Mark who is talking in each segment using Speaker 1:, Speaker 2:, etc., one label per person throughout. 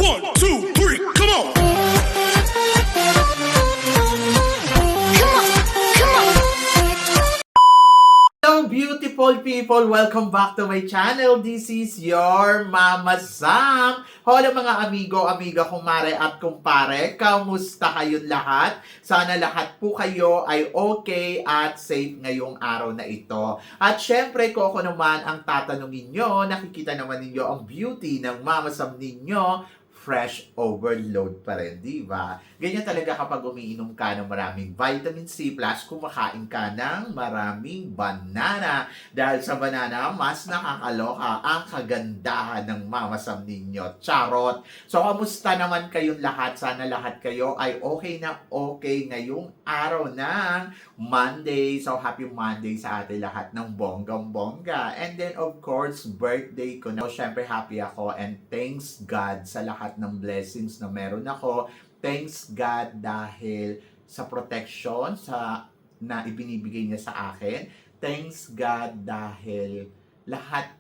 Speaker 1: 1, 2, 3, come on!
Speaker 2: Hello beautiful people! Welcome back to my channel. This is your Mama Sam. Hello mga amigo, amiga, kumare at kumpare. Kamusta kayong lahat? Sana lahat po kayo ay okay at safe ngayong araw na ito. At syempre, kung ako naman ang tatanungin nyo, nakikita naman ninyo ang beauty ng Mama Sam ninyo, fresh overload pa rin, di ba? Ganyan talaga kapag umiinom ka ng maraming vitamin C plus kumakain ka ng maraming banana. Dahil sa banana, mas nakakaloka ang kagandahan ng Mama Sam ninyo. Charot! So, kamusta naman kayong lahat? Sana lahat kayo ay okay na okay ngayong araw ng Monday. So, happy Monday sa atin lahat ng bonggang-bongga. And then, of course, birthday ko na. So, syempre, happy ako and thanks God sa lahat ng blessings na meron ako. Thanks God dahil sa protection na ibinibigay niya sa akin. Thanks God dahil lahat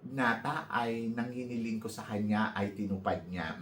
Speaker 2: nata ay nanghiniling ko sa kanya ay tinupad niya.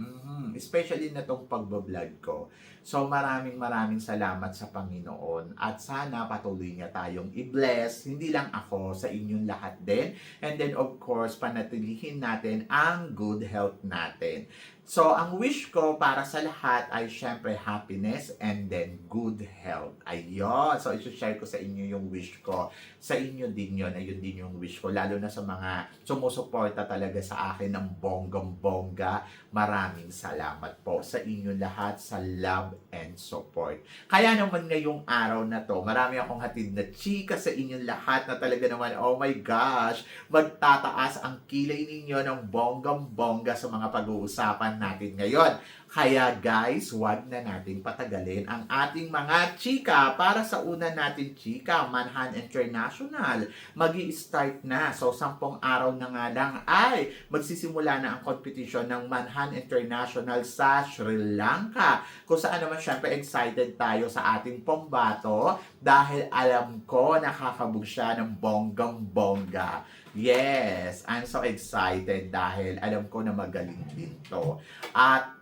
Speaker 2: Especially na tong pagbablog ko. So maraming salamat sa Panginoon at sana patuloy niya tayong i-bless, hindi lang ako, sa inyong lahat din. And then of course, panatilihin natin ang good health natin. So, ang wish ko para sa lahat ay syempre happiness and then good health. Ayun. So, isi-share ko sa inyo yung wish ko. Sa inyo din yun. Ayun din yung wish ko. Lalo na sa mga sumusuporta talaga sa akin ng bonggang-bongga. Maraming salamat po sa inyo lahat sa love and support. Kaya naman ngayong araw na to, marami akong hatid na chika sa inyong lahat na talaga naman, oh my gosh, magtataas ang kilay ninyo ng bonggang-bongga sa mga pag-uusapan natin ngayon. Kaya guys, wag na nating patagalin ang ating mga chika. Para sa una natin chika, Manhan International, magi-start na. So, 10 araw na nga lang ay magsisimula na ang competition ng Manhan International sa Sri Lanka. Kung saan naman syempre excited tayo sa ating pambato dahil alam ko nakakabog siya ng bonggang-bongga. Yes, I'm so excited dahil alam ko na magaling din to. At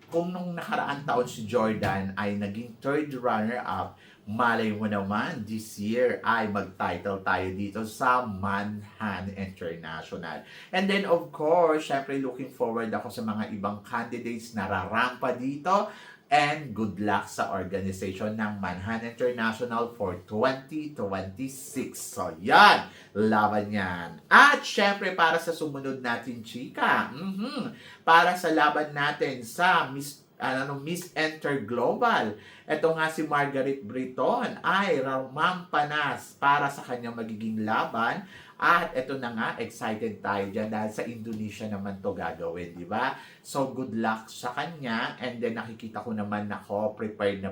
Speaker 2: kung nung nakaraan taon si Jordan ay naging third runner-up, malay mo naman, this year ay mag-title tayo dito sa Manhan International. And then of course, syempre looking forward ako sa mga ibang candidates na rarampa dito. And good luck sa organization ng Manhan International for 2026. So, yan! Laban yan. At, syempre, para sa sumunod natin, chika, para sa laban natin sa Miss Enter Global. Ito nga si Margaret Britton ay ramampanas para sa kanyang magiging laban. At ito na nga, excited tayo dyan dahil sa Indonesia naman to gagawin, di ba? So, good luck sa kanya. And then, nakikita ko naman ako, prepared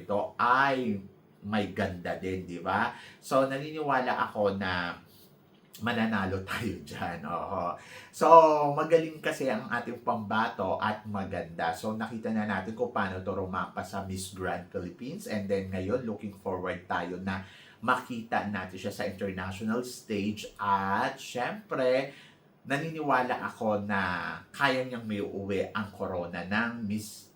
Speaker 2: to, ay may ganda din, di ba? So, naniniwala ako na mananalo tayo dyan. Oho. So, magaling kasi ang ating pambato at maganda. So, nakita na natin kung paano to rumampa sa Miss Grand Philippines. And then, ngayon, looking forward tayo na makita natin siya sa international stage. At, syempre, naniniwala ako na kaya niyang may uuwi ang corona ng Miss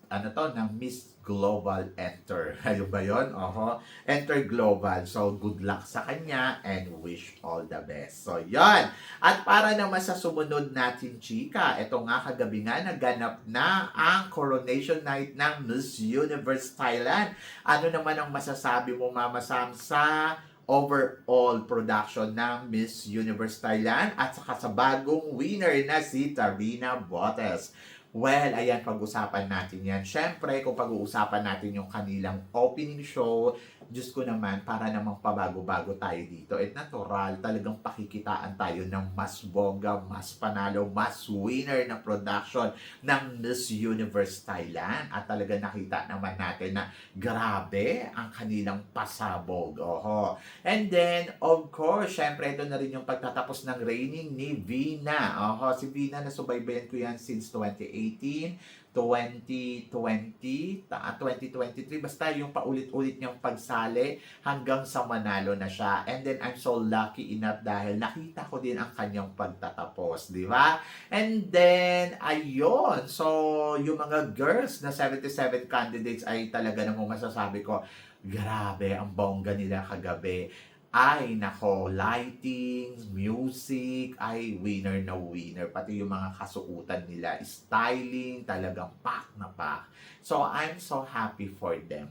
Speaker 2: Global Enter. Ayun ba yun? Oho. Enter Global. So, good luck sa kanya and wish all the best. So, yon. At para naman sa sumunod natin, chika, ito nga kagabi nga, naganap na ang coronation night ng Miss Universe Thailand. Ano naman ang masasabi mo, Mama Sam, sa overall production ng Miss Universe Thailand at saka sa bagong winner na si Tarina Botes? Well, ayan, pag-usapan natin yan. Siyempre, kung pag-uusapan natin yung kanilang opening show, Diyos ko naman, para namang pabago-bago tayo dito. At natural, talagang pakikitaan tayo ng mas bongga, mas panalo, mas winner na production ng Miss Universe Thailand. At talaga nakita naman natin na grabe ang kanilang pasabog. Oho. And then, of course, syempre, ito na rin yung pagtatapos ng reigning ni Vina. Oho, si Vina, nasubaybayan ko yan since 2018. 2018, 2020, 2023, basta yung paulit-ulit niyang pagsali hanggang sa manalo na siya. And then I'm so lucky enough dahil nakita ko din ang kanyang pagtatapos, di ba? And then, ayun. So, yung mga girls na 77 candidates ay talaga namang masasabi ko, grabe, ang bongga nila kagabi. Ay, nako, lighting, music, ay winner na winner. Pati yung mga kasuutan nila, styling, talagang pack na pack. So, I'm so happy for them.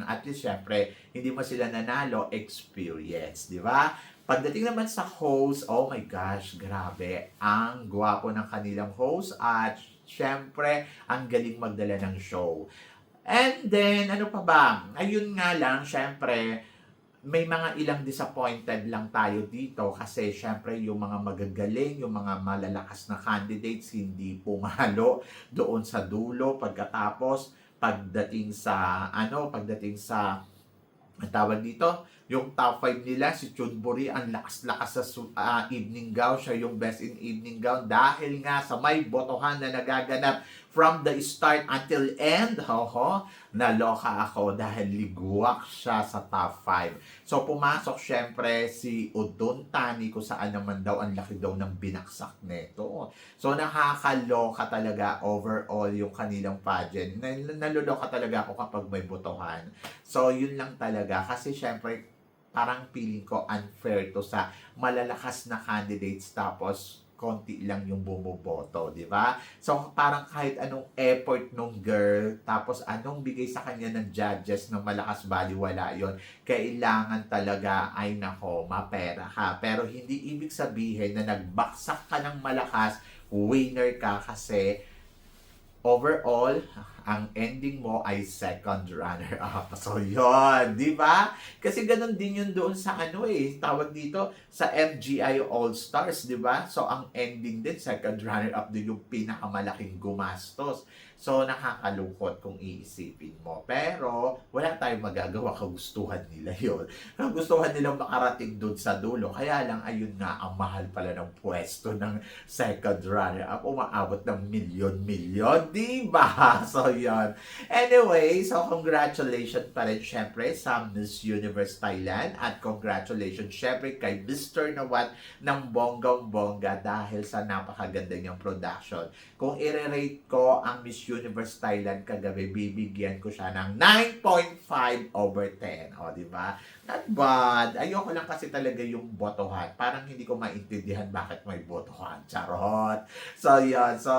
Speaker 2: At least, syempre, hindi mo sila nanalo, experience, di ba? Pagdating naman sa host, oh my gosh, grabe. Ang gwapo ng kanilang host at syempre, ang galing magdala ng show. And then, ano pa ba? Ayun nga lang, syempre, may mga ilang disappointed lang tayo dito kasi syempre yung mga magagaling, yung mga malalakas na candidates hindi pumalo doon sa dulo pagkatapos pagdating sa ang tawag dito, yung top 5 nila, si Chunburi, ang lakas-lakas sa evening gown. Siya yung best in evening gown dahil nga sa may botohan na nagaganap from the start until end. Naloka ako dahil ligwak siya sa top 5. So, pumasok syempre si Udon Tani kung saan naman daw ang laki daw ng binaksak neto. So, nakakaloka talaga overall yung kanilang pageant. Naluloka talaga ako kapag may botohan. So, yun lang talaga. Kasi syempre, parang feeling ko unfair to sa malalakas na candidates tapos konti lang yung bumoboto, di ba? So, parang kahit anong effort nung girl, tapos anong bigay sa kanya ng judges ng malakas baliwala yon, kailangan talaga, ay nako, mapera ka. Pero hindi ibig sabihin na nagbaksak ka ng malakas, winner ka kasi overall, ang ending mo ay second runner-up. So, yun, di ba? Kasi ganun din yun doon sa tawag dito, sa MGI All-Stars, di ba? So, ang ending din, second runner-up din yung pinakamalaking gumastos. So, nakakalungkot kung iisipin mo. Pero, wala tayong magagawa, kagustuhan nila yun. Kagustuhan nilang makarating doon sa dulo. Kaya lang, ayun nga, ang mahal pala ng pwesto ng second runner-up. Umaabot ng milyon-milyon, di ba? So, yun. Anyway, so congratulations pa rin syempre sa Miss Universe Thailand at congratulations syempre kay Mr. Nawat ng bonggang-bongga dahil sa napakaganda niyang production. Kung i-rate ko ang Miss Universe Thailand kagabi, bibigyan ko siya ng 9.5 over 10. O, di ba? Not bad. Ayoko lang kasi talaga yung botohan. Parang hindi ko maintindihan bakit may botohan. Charot. So, yun. So,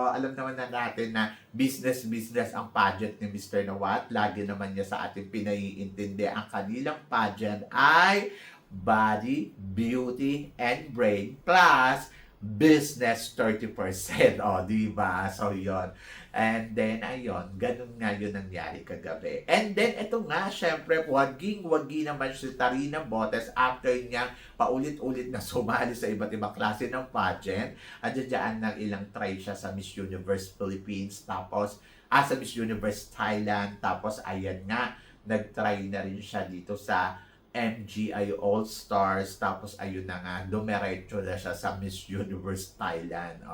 Speaker 2: alam naman na natin na business ang pageant ni Mr. Nawat. Lagi naman niya sa ating pinaiintindi. Ang kanilang pageant ay body, beauty, and brain plus business 30%. O, di ba? So, yun. And then, ayun, ganun nga yun nangyari kagabi. And then, ito nga, syempre, waging-wagi naman si Tarina Botes after niyang paulit-ulit na sumali sa iba't ibang klase ng pageant. At dyan ng ilang try siya sa Miss Universe Philippines, tapos, sa Miss Universe Thailand, tapos, ayan nga, nag-try na rin siya dito sa MGI All-Stars, tapos ayun na nga, dumiretso na siya sa Miss Universe Thailand.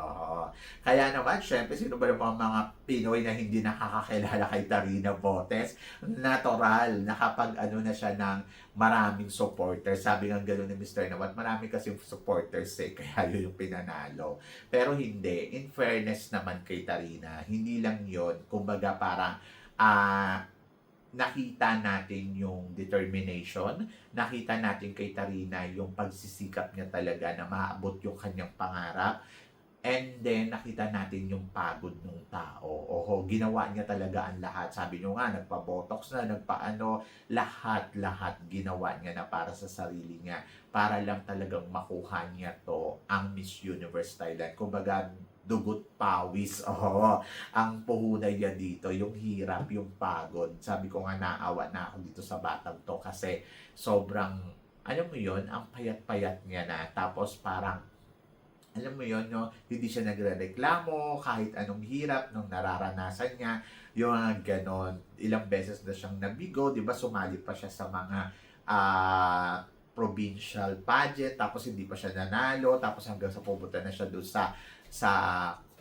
Speaker 2: Kaya naman, syempre, sino ba naman mga Pinoy na hindi nakakakilala kay Tarina Botes? Natural, nakapag-ano na siya ng maraming supporters. Sabi nga gano'n ni Mr. Nawat, marami kasi supporters kaya yun yung pinanalo. Pero hindi, in fairness naman kay Tarina, hindi lang yun, kumbaga parang, nakita natin yung determination, nakita natin kay Tarina yung pagsisikap niya talaga na maabot yung kanyang pangarap, and then nakita natin yung pagod ng tao. Ginawa niya talaga ang lahat. Sabi niyo nga, nagpa-botox na, lahat ginawa niya na para sa sarili niya, para lang talagang makuha niya to, ang Miss Universe Thailand. Kumbaga, dugot pawis. Ang puhunan niya dito, yung hirap, yung pagod. Sabi ko nga, naawa na ako dito sa batang to kasi sobrang, alam mo yon, ang payat-payat niya na. Tapos parang, alam mo yon, no, hindi siya nagrereklamo kahit anong hirap nung nararanasan niya. Yung ganon, ilang beses na siyang nabigo, di ba, sumali pa siya sa mga provincial pageant, tapos hindi pa siya nanalo, tapos hanggang sa pumunta na siya doon sa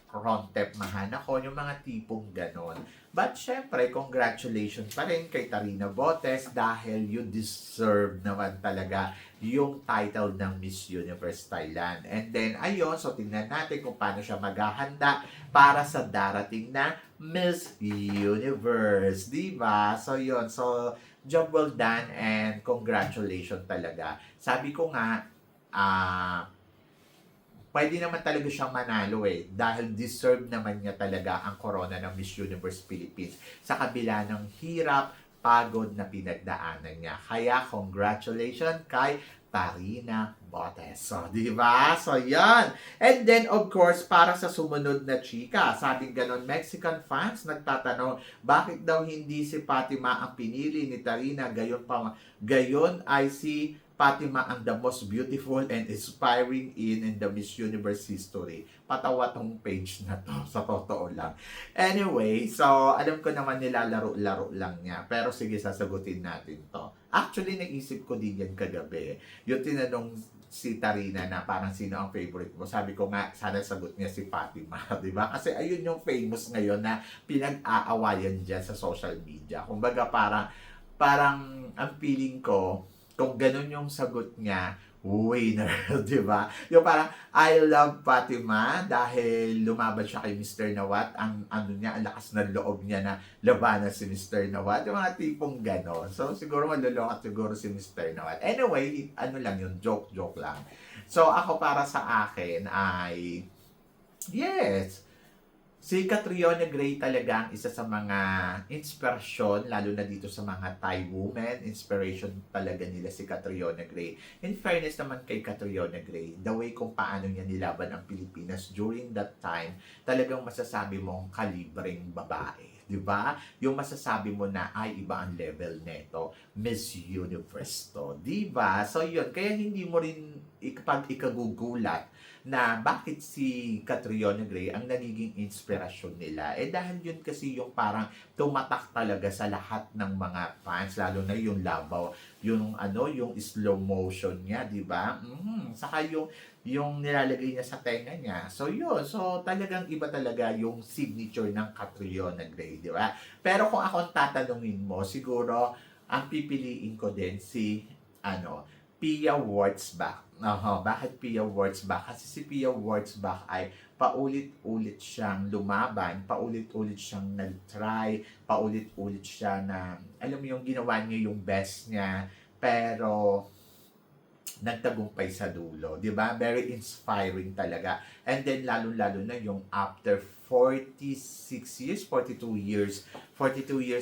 Speaker 2: Rontep-mahan ako, yung mga tipong ganon. But syempre, congratulations pa rin kay Tarina Botes dahil you deserve naman talaga yung title ng Miss Universe Thailand. And then, ayun, so tingnan natin kung paano siya maghahanda para sa darating na Miss Universe. Diba? So, yun. So, job well done and congratulations talaga. Sabi ko nga, pwede naman talaga siyang manalo dahil deserve naman niya talaga ang corona ng Miss Universe Philippines sa kabila ng hirap, pagod na pinagdaanan niya. Kaya congratulations kay Tarina Botes. So, di ba? So, yan. And then, of course, para sa sumunod na chika, sabing ganon, Mexican fans nagtatanong, bakit daw hindi si Fatima ang pinili ni Tarina? Gayon ay si Fatima ang the most beautiful and inspiring in the Miss Universe history. Patawa tong page na to, sa totoo lang. Anyway, so alam ko naman nilalaro-laro lang niya. Pero sige, sasagutin natin to. Actually, naisip ko din yan kagabi. Yung tinanong si Tarina na parang sino ang favorite mo. Sabi ko nga, sana sagot niya si Fatima. Diba? Kasi ayun yung famous ngayon na pinag-aawayan dyan sa social media. Kumbaga parang ang feeling ko, kung ganun yung sagot niya, winner, di ba? Yung parang, I love Fatima dahil lumaban siya kay Mr. Nawat. Ang niya, ang lakas ng loob niya na labanan si Mr. Nawat. Yung mga tipong gano'n. So, siguro malulungat siguro si Mr. Nawat. Anyway, ano lang yun, joke lang. So, ako para sa akin ay, yes, si Catriona Gray talaga ang isa sa mga inspirasyon, lalo na dito sa mga Thai women. Inspiration talaga nila si Catriona Gray. In fairness naman kay Catriona Gray, the way kung paano niya nilaban ang Pilipinas during that time, talagang masasabi mong kalibreng babae. Diba? Yung masasabi mo na ay iba ang level neto, Miss Universe to. Diba? So yun, kaya hindi mo rin ikagugulat na bakit si Catriona Gray ang nagiging inspirasyon nila. Dahil yun kasi yung parang tumatak talaga sa lahat ng mga fans, lalo na yung labaw, yung slow motion niya, di ba? Saka yung nilalagay niya sa tenga niya. So yun, so talagang iba talaga yung signature ng Catriona Gray, di ba? Pero kung ako tatanungin mo, siguro ang pipiliin ko din si Pia Wurtzbach. Bakit Pia Wurtzbach? Kasi si Pia Wurtzbach ay paulit-ulit siyang lumaban, paulit-ulit siyang nag-try, paulit-ulit siya na, alam mo yung ginawa niya yung best niya, pero nagtagumpay sa dulo, di ba? Very inspiring talaga. And then, lalo-lalo na yung after 42 years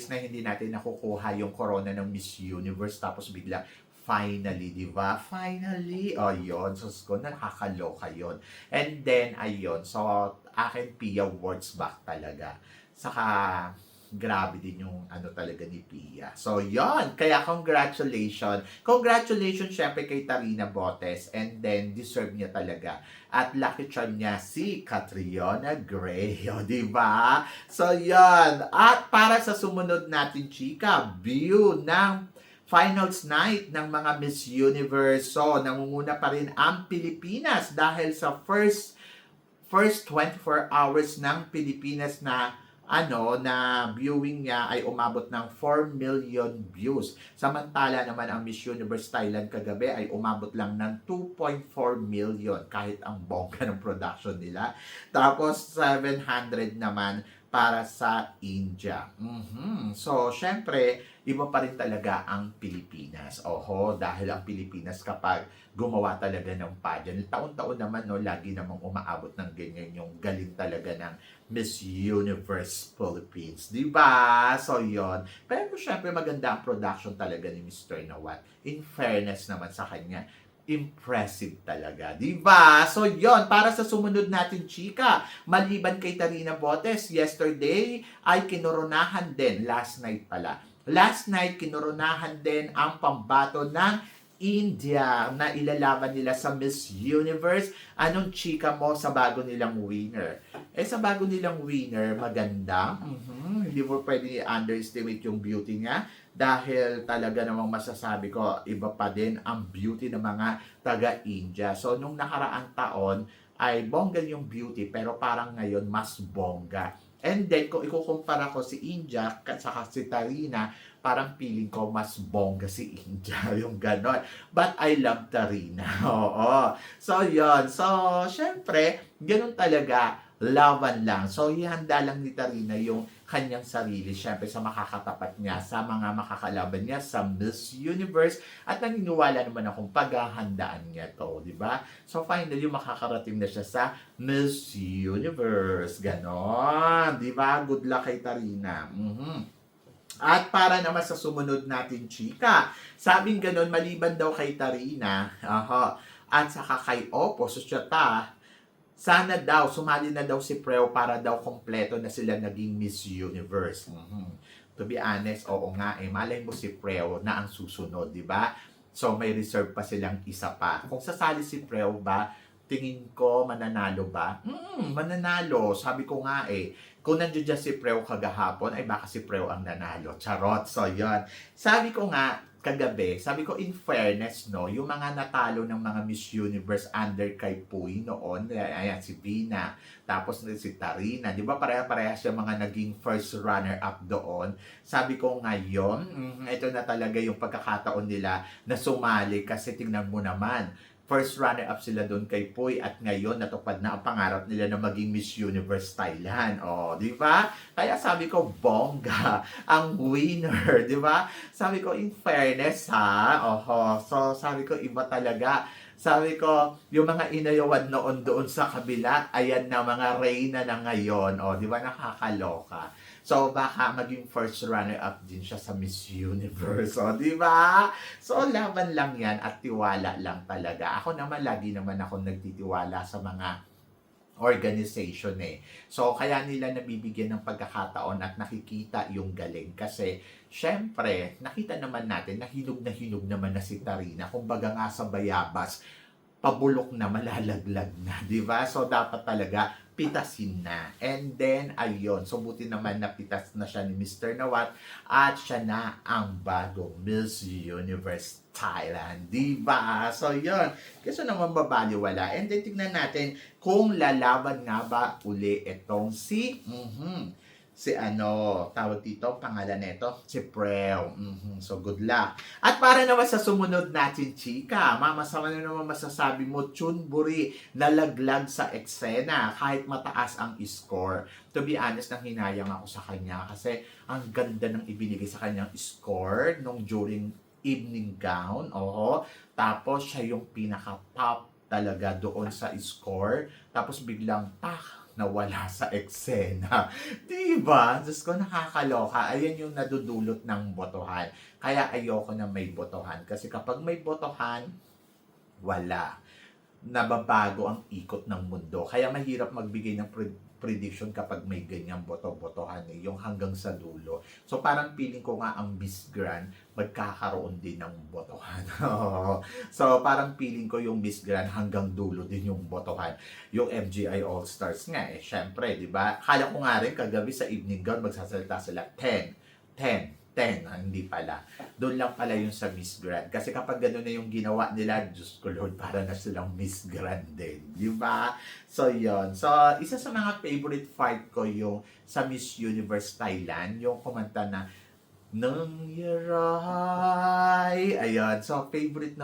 Speaker 2: na hindi natin nakukuha yung corona ng Miss Universe, tapos bigla finally, di ba? Finally! O, yun. So, nakakaloka yun. And then, ayun. So, akin Pia Wurtzbach talaga. Saka, grabe din yung talaga ni Pia. So, yun. Kaya, congratulations. Congratulations, syempre, kay Tarina Botes. And then, deserve niya talaga. At lucky charm niya si Catriona Gray. O, di ba? So, yun. At para sa sumunod natin, chika, view ng finals night ng mga Miss Universe. So, nangunguna pa rin ang Pilipinas dahil sa first 24 hours ng Pilipinas na viewing niya ay umabot ng 4 million views. Samantala naman ang Miss Universe Thailand kagabi ay umabot lang ng 2.4 million kahit ang bongga ng production nila. Tapos 700 naman para sa India. So, syempre, iba pa rin talaga ang Pilipinas. Dahil ang Pilipinas kapag gumawa talaga ng pageant, taon-taon naman, lagi namang umaabot ng ganyan yung galing talaga ng Miss Universe Philippines. Diba? So, yon. Pero syempre, maganda ang production talaga ni Mr. Nawat. In fairness naman sa kanya, impressive talaga, di ba? So, yon, para sa sumunod natin, chika, maliban kay Tarina Botes, yesterday ay kinoronahan din, last night, kinoronahan din ang pambato ng India na ilalaban nila sa Miss Universe. Anong chika mo sa bago nilang winner? Sa bago nilang winner, maganda. Hindi mo pwede i-underestimate yung beauty niya dahil talaga namang masasabi ko, iba pa din ang beauty ng mga taga-India. So, nung nakaraang taon, ay bongga yung beauty, pero parang ngayon mas bongga. And then, kung ikukumpara ko si India at saka si Tarina, parang feeling ko mas bongga si India, yung ganon. But I love Tarina. Oo. So, yon. So, syempre, ganun talaga. Laban lang. So, ihanda lang ni Tarina yung kanyang sarili, syempre sa makakatapat niya, sa mga makakalaban niya sa Miss Universe, at naniniwala naman akong paghahandaan niya to, di ba? So finally, makakarating na siya sa Miss Universe. Ganon, di ba? Good luck kay Tarina. At para naman sa sumunod natin, chika, sabing ganon, maliban daw kay Tarina, at saka kay Oppo, Susyata, sana daw, sumali na daw si Preo para daw kompleto na sila naging Miss Universe. To be honest, oo nga eh. Malay mo si Preo na ang susunod, di ba? So may reserve pa silang isa pa. Kung sasali si Preo ba, tingin ko mananalo ba? Mananalo. Sabi ko nga eh. Kung nandiyan dyan si Preo kagahapon, ay baka si Preo ang nanalo. Charot. So yon. Sabi ko nga, kagabi, sabi ko in fairness, no, yung mga natalo ng mga Miss Universe under kay Puy noon, ayan, si Vina, tapos si Tarina, di ba pareha-pareha siya mga naging first runner-up doon. Sabi ko ngayon, ito na talaga yung pagkakataon nila na sumali kasi tingnan mo naman, first runner-up sila doon kay Puy at ngayon natupad na ang pangarap nila na maging Miss Universe Thailand. Oh, di ba? Kaya sabi ko, bongga ang winner, di ba? Sabi ko, in fairness ha, so sabi ko, iba talaga. Sabi ko, yung mga inayawan noon doon sa kabila, ayan na mga reyna na ngayon. O, di ba nakakaloka? So, baka maging first runner-up din siya sa Miss Universe. O, di ba? So, laban lang yan at tiwala lang talaga. Ako naman, lagi naman ako nagtitiwala sa mga organization eh. So, kaya nila nabibigyan ng pagkakataon at nakikita yung galing. Kasi, syempre, nakita naman natin na hinog naman na si Tarina. Kumbaga nga sa bayabas, pabulok na, malalaglag na, di ba? So, dapat talaga pitasin na. And then, ayun. So, buti naman napitas na siya ni Mr. Nawat at siya na ang bagong Miss Universe Thailand. Diba? So, yun. Kasi naman babaliwala. And then, tignan natin kung lalaban nga ba uli itong si tawag dito, pangalan nito, si Preo. So, good luck. At para naman sa sumunod natin, chika, mama, sama na naman masasabi mo, Chunburi, nalaglag sa eksena, kahit mataas ang score. To be honest, nang hinayang ako sa kanya kasi ang ganda ng ibinigay sa kanyang score nung during evening gown. Tapos, siya yung pinaka-top talaga doon sa score. Tapos, biglang, nawala sa eksena. Diba? Diyos ko, nakakaloka. Ayan yung nadudulot ng botohan. Kaya ayoko na may botohan. Kasi kapag may botohan, wala. Nababago ang ikot ng mundo. Kaya mahirap magbigay ng prediction kapag may ganyang boto-botohan yung hanggang sa dulo. So parang feeling ko nga ang Miss Grand magkakaroon din ng botohan. So parang feeling ko yung Miss Grand hanggang dulo din yung botohan. Yung MGI All-Stars nga syempre, di ba? Kala ko nga rin kagabi sa evening gown magsasalita sila 10. Hindi pala. Doon lang pala yung sa Miss Grand. Kasi kapag gano'n na yung ginawa nila, Diyos ko Lord, para na silang Miss Grand din. Di ba? So, yon. So, isa sa mga favorite fight ko yung sa Miss Universe Thailand, yung kumanta na Nang Yaray. Ayun. So, favorite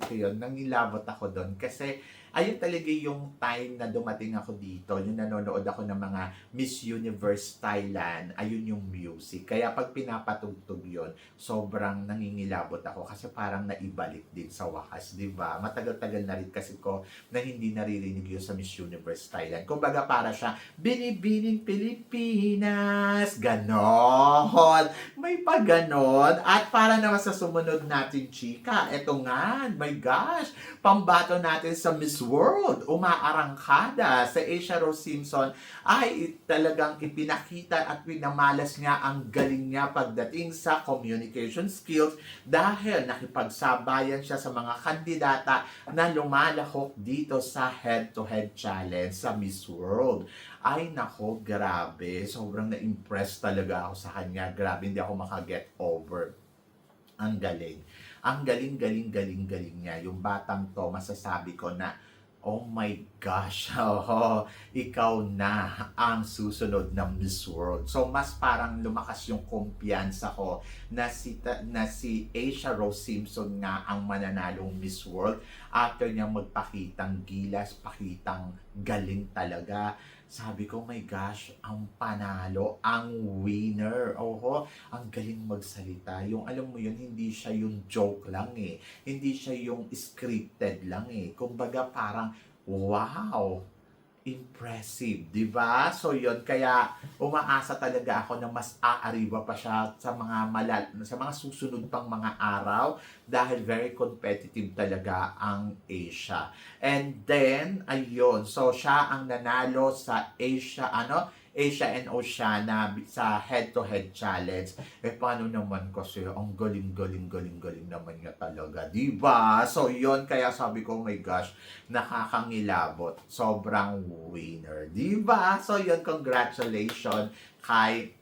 Speaker 2: ko yun. Nangilabot ako doon. Kasi, ayun talaga yung time na dumating ako dito, yung nanonood ako ng mga Miss Universe Thailand, ayun yung music. Kaya pag pinapatugtog yun, sobrang nangingilabot ako kasi parang naibalik din sa wakas, di ba? Matagal-tagal na rin kasi ko na hindi naririnig yun sa Miss Universe Thailand. Kumbaga para siya, Binibining Pilipinas, ganon. May pa ganon. At para naman sa sumunod natin, chika, eto nga, my gosh, pambato natin sa Miss World, umaarangkada sa Asia Rose Simpson ay talagang ipinakita at pinamalas niya ang galing niya pagdating sa communication skills dahil nakipagsabayan siya sa mga kandidata na lumalahok dito sa head-to-head challenge sa Miss World. Ay nako, grabe. Sobrang na-impress talaga ako sa kanya. Grabe, hindi ako makaget over. Ang galing. Ang galing niya. Yung batang to, masasabi ko na Oh my gosh, oh, ikaw na ang susunod na Miss World. So mas parang lumakas yung kumpiyansa ko na si Asia Rose Simpson nga ang mananalong Miss World after niya magpakitang gilas, pakitang galing talaga. Sabi ko, my gosh, ang panalo, ang winner. Oho, ang galing magsalita. Yung alam mo yun, hindi siya yung joke lang eh. Hindi siya yung scripted lang eh. Kumbaga parang, wow, impressive, di ba? So yun, kaya umaasa talaga ako na mas aariba pa siya sa sa mga susunod pang mga araw dahil very competitive talaga ang Asia. And then, ayun, so siya ang nanalo sa Asia Asia and Oceania sa head-to-head challenge. Paano naman kasi, ang galing naman niya talaga, di ba? So, yon kaya sabi ko, oh my gosh, nakakangilabot. Sobrang winner, di ba? So, yon congratulations kay,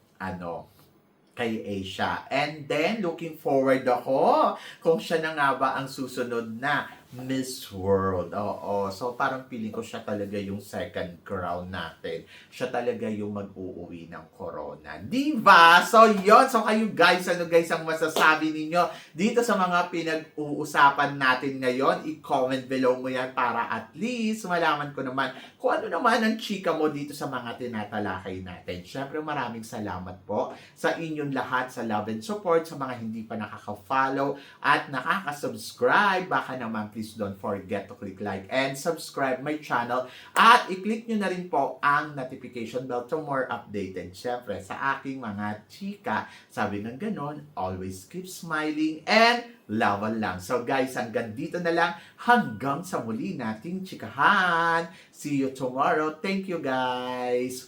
Speaker 2: kay Asia. And then, looking forward ako kung siya na nga ba ang susunod na Miss World. Oo. So, parang feeling ko siya talaga yung second crown natin. Siya talaga yung mag-uuwi ng corona. Diba? So, yon. So, kayo guys, ano guys ang masasabi ninyo dito sa mga pinag-uusapan natin ngayon? I-comment below mo yan para at least malaman ko naman kung ano naman ang chika mo dito sa mga tinatalakay natin. Syempre, maraming salamat po sa inyong lahat sa love and support, sa mga hindi pa nakaka-follow at nakaka-subscribe. Baka naman, please don't forget to click like and subscribe my channel at i-click nyo na rin po ang notification bell to more updated. Syempre, sa aking mga chika, sabi ng ganon, always keep smiling and laban lang. So guys, hanggang dito na lang. Hanggang sa muli nating chikahan. See you tomorrow. Thank you guys.